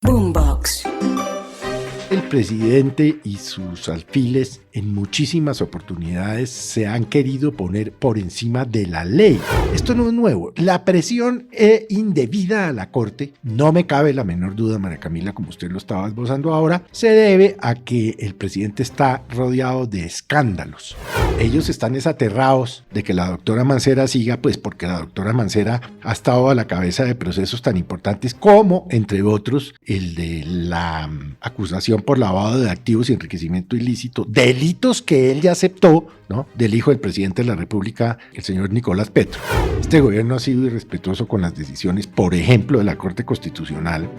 Boombox. El presidente y sus alfiles en muchísimas oportunidades se han querido poner por encima de la ley. Esto no es nuevo. La presión indebida a la Corte, no me cabe la menor duda, María Camila, como usted lo estaba esbozando ahora, se debe a que el presidente está rodeado de escándalos. Ellos están aterrados de que la doctora Mancera siga, pues porque la doctora Mancera ha estado a la cabeza de procesos tan importantes como, entre otros, el de la acusación por lavado de activos y enriquecimiento ilícito, delitos que él ya aceptó, ¿no?, del hijo del presidente de la República, el señor Nicolás Petro. Este gobierno ha sido irrespetuoso con las decisiones, por ejemplo, de la Corte Constitucional.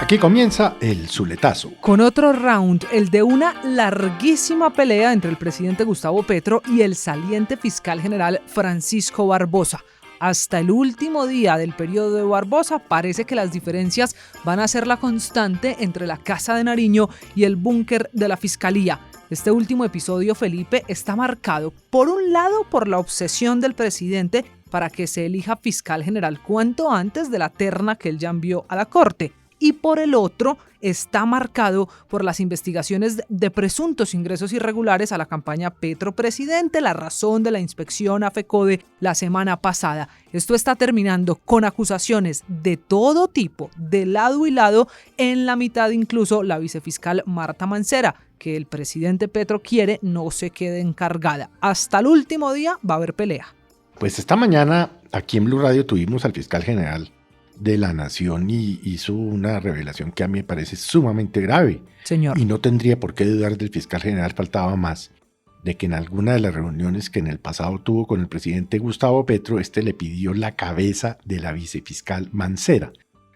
Aquí comienza el Zuletazo. Con otro round, el de una larguísima pelea entre el presidente Gustavo Petro y el saliente fiscal general Francisco Barbosa. Hasta el último día del periodo de Barbosa parece que las diferencias van a ser la constante entre la Casa de Nariño y el búnker de la Fiscalía. Este último episodio, Felipe, está marcado por un lado por la obsesión del presidente para que se elija fiscal general cuanto antes de la terna que él ya envió a la Corte. Y por el otro está marcado por las investigaciones de presuntos ingresos irregulares a la campaña Petro Presidente, la razón de la inspección a FECODE la semana pasada. Esto está terminando con acusaciones de todo tipo, de lado y lado, en la mitad incluso la vicefiscal Marta Mancera, que el presidente Petro quiere no se quede encargada. Hasta el último día va a haber pelea. Pues esta mañana aquí en Blue Radio tuvimos al fiscal general de la Nación y hizo una revelación que a mí me parece sumamente grave. Señor. Y no tendría por qué dudar del fiscal general, faltaba más, de que en alguna de las reuniones que en el pasado tuvo con el presidente Gustavo Petro, le pidió la cabeza de la vicefiscal Mancera,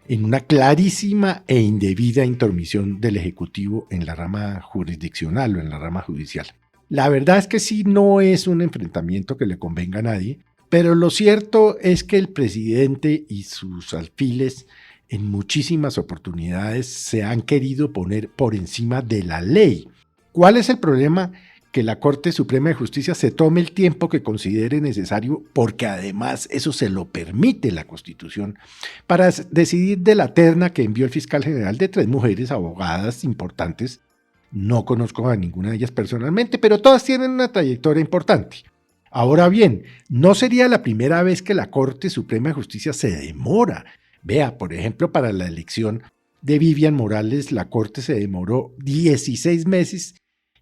en una clarísima e indebida intromisión del Ejecutivo en la rama jurisdiccional o en la rama judicial. La verdad es que sí, no es un enfrentamiento que le convenga a nadie, pero lo cierto es que el presidente y sus alfiles en muchísimas oportunidades se han querido poner por encima de la ley. ¿Cuál es el problema? Que la Corte Suprema de Justicia se tome el tiempo que considere necesario, porque además eso se lo permite la Constitución, para decidir de la terna que envió el fiscal general de 3 mujeres abogadas importantes. No conozco a ninguna de ellas personalmente, pero todas tienen una trayectoria importante. Ahora bien, no sería la primera vez que la Corte Suprema de Justicia se demora. Vea, por ejemplo, para la elección de Vivian Morales, la Corte se demoró 16 meses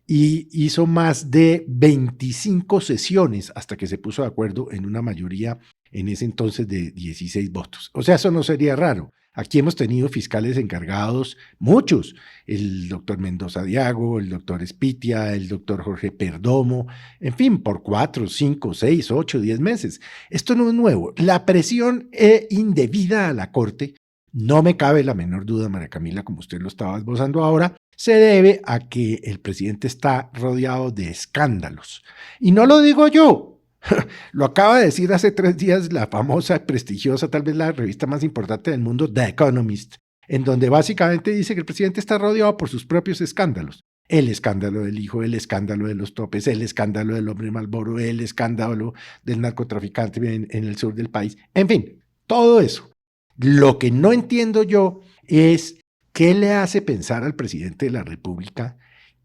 y hizo más de 25 sesiones hasta que se puso de acuerdo en una mayoría en ese entonces de 16 votos. O sea, eso no sería raro. Aquí hemos tenido fiscales encargados, muchos, el doctor Mendoza Diago, el doctor Espitia, el doctor Jorge Perdomo, en fin, por 4, 5, 6, 8, 10 meses. Esto no es nuevo. La presión indebida a la Corte, no me cabe la menor duda, María Camila, como usted lo estaba esbozando ahora, se debe a que el presidente está rodeado de escándalos. Y no lo digo yo. Lo acaba de decir hace 3 días la famosa, prestigiosa, tal vez la revista más importante del mundo, The Economist, en donde básicamente dice que el presidente está rodeado por sus propios escándalos. El escándalo del hijo, el escándalo de los topes, el escándalo del hombre Malboro, el escándalo del narcotraficante en el sur del país. En fin, todo eso. Lo que no entiendo yo es qué le hace pensar al presidente de la República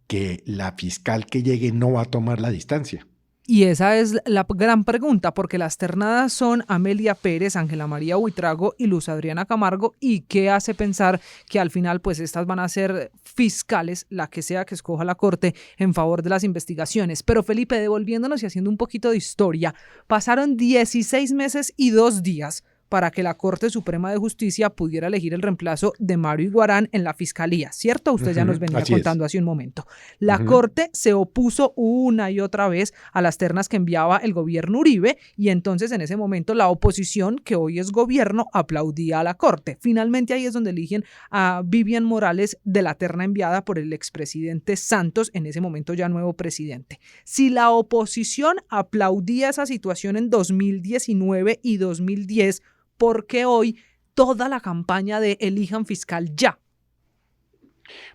que la fiscal que llegue no va a tomar la distancia. Y esa es la gran pregunta, porque las ternadas son Amelia Pérez, Ángela María Buitrago y Luz Adriana Camargo. ¿Y qué hace pensar que al final pues estas van a ser fiscales, la que sea que escoja la Corte, en favor de las investigaciones? Pero Felipe, devolviéndonos y haciendo un poquito de historia, pasaron 16 meses y 2 días para que la Corte Suprema de Justicia pudiera elegir el reemplazo de Mario Iguarán en la Fiscalía, ¿cierto? Usted ya nos venía contando hace un momento. La Corte se opuso una y otra vez a las ternas que enviaba el gobierno Uribe y entonces en ese momento la oposición, que hoy es gobierno, aplaudía a la Corte. Finalmente ahí es donde eligen a Vivian Morales de la terna enviada por el expresidente Santos, en ese momento ya nuevo presidente. Si la oposición aplaudía esa situación en 2019 y 2010, ¿por qué hoy toda la campaña de elijan fiscal ya?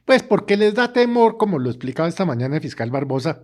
Pues porque les da temor, como lo explicaba esta mañana el fiscal Barbosa,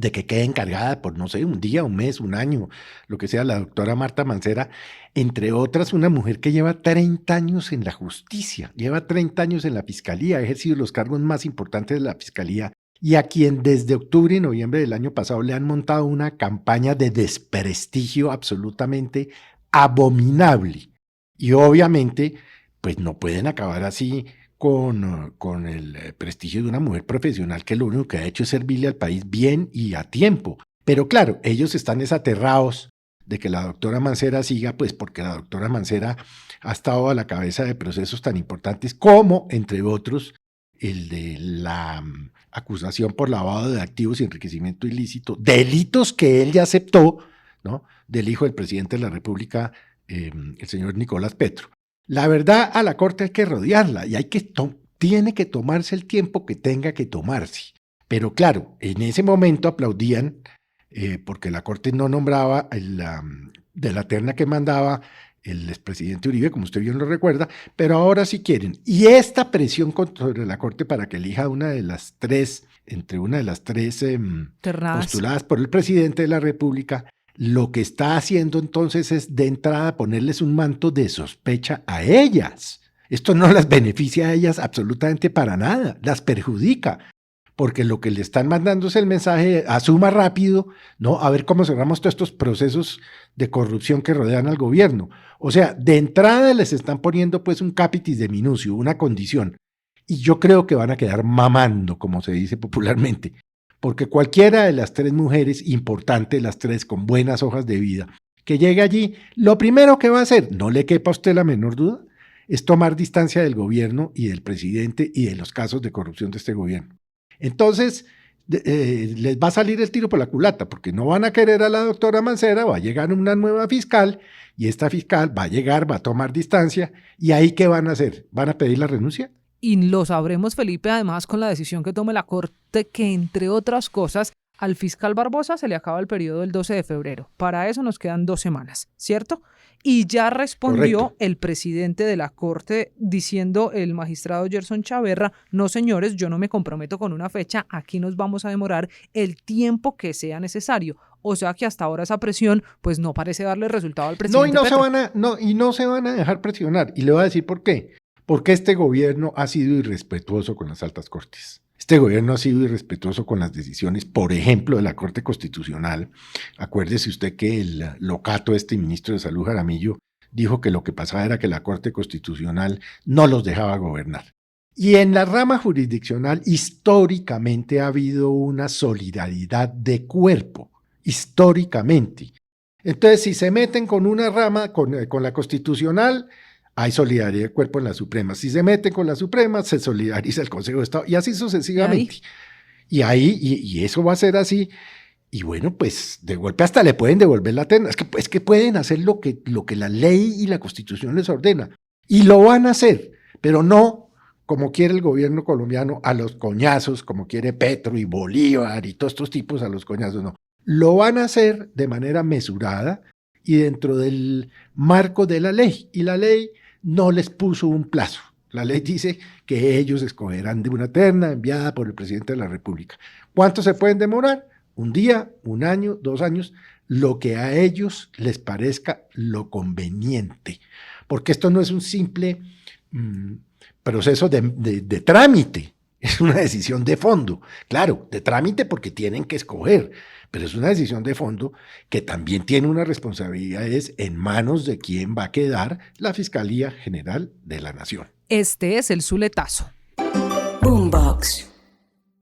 de que quede encargada por, no sé, un día, un mes, un año, lo que sea, la doctora Marta Mancera, entre otras, una mujer que lleva 30 años en la justicia, lleva 30 años en la fiscalía, ha ejercido los cargos más importantes de la fiscalía y a quien desde octubre y noviembre del año pasado le han montado una campaña de desprestigio absolutamente abominable. Y obviamente, pues no pueden acabar así con el prestigio de una mujer profesional que lo único que ha hecho es servirle al país bien y a tiempo. Pero claro, ellos están desaterrados de que la doctora Mancera siga, pues porque la doctora Mancera ha estado a la cabeza de procesos tan importantes como, entre otros, el de la acusación por lavado de activos y enriquecimiento ilícito, delitos que él ya aceptó, ¿no?, del hijo del presidente de la República, el señor Nicolás Petro. La verdad, a la Corte hay que rodearla y tiene que tomarse el tiempo que tenga que tomarse. Pero claro, en ese momento aplaudían porque la Corte no nombraba de la terna que mandaba el expresidente Uribe, como usted bien lo recuerda, pero ahora sí quieren. Y esta presión sobre la Corte para que elija entre una de las tres postuladas por el presidente de la República, lo que está haciendo entonces es de entrada ponerles un manto de sospecha a ellas. Esto no las beneficia a ellas absolutamente para nada, las perjudica, porque lo que le están mandando es el mensaje, asuma rápido, ¿no?, a ver cómo cerramos todos estos procesos de corrupción que rodean al gobierno. O sea, de entrada les están poniendo pues un capitis de minucio, una condición, y yo creo que van a quedar mamando, como se dice popularmente. Porque cualquiera de las tres mujeres, importante, las tres con buenas hojas de vida, que llegue allí, lo primero que va a hacer, no le quepa a usted la menor duda, es tomar distancia del gobierno y del presidente y de los casos de corrupción de este gobierno. Entonces, les va a salir el tiro por la culata, porque no van a querer a la doctora Mancera, va a llegar una nueva fiscal, y esta fiscal va a llegar, va a tomar distancia, y ahí ¿qué van a hacer? ¿Van a pedir la renuncia? Y lo sabremos, Felipe, además con la decisión que tome la Corte, que entre otras cosas, al fiscal Barbosa se le acaba el periodo el 12 de febrero. Para eso nos quedan 2 semanas, ¿cierto? Y ya respondió Correcto. El presidente de la Corte diciendo, el magistrado Gerson Chaverra, no señores, yo no me comprometo con una fecha, aquí nos vamos a demorar el tiempo que sea necesario. O sea que hasta ahora esa presión pues no parece darle resultado al presidente Petro. No se van a dejar presionar, y le voy a decir por qué. Porque este gobierno ha sido irrespetuoso con las altas cortes. Este gobierno ha sido irrespetuoso con las decisiones, por ejemplo, de la Corte Constitucional. Acuérdese usted que el locato, ministro de Salud, Jaramillo, dijo que lo que pasaba era que la Corte Constitucional no los dejaba gobernar. Y en la rama jurisdiccional, históricamente ha habido una solidaridad de cuerpo, históricamente. Entonces, si se meten con una rama, con la Constitucional, hay solidaridad de cuerpo en la Suprema. Si se mete con la Suprema, se solidariza el Consejo de Estado, y así sucesivamente. Y eso va a ser así. Y bueno, pues de golpe hasta le pueden devolver la terna. Es que pueden hacer lo que la ley y la Constitución les ordena. Y lo van a hacer, pero no como quiere el gobierno colombiano, a los coñazos, como quiere Petro y Bolívar y todos estos tipos a los coñazos, no. Lo van a hacer de manera mesurada y dentro del marco de la ley. Y la ley no les puso un plazo. La ley dice que ellos escogerán de una terna enviada por el presidente de la República. ¿Cuánto se pueden demorar? Un día, un año, 2 años, lo que a ellos les parezca lo conveniente. Porque esto no es un simple proceso de trámite, es una decisión de fondo. Claro, de trámite porque tienen que escoger, pero es una decisión de fondo que también tiene una responsabilidad en manos de quién va a quedar la Fiscalía General de la Nación. Este es el Zuletazo. Boombox.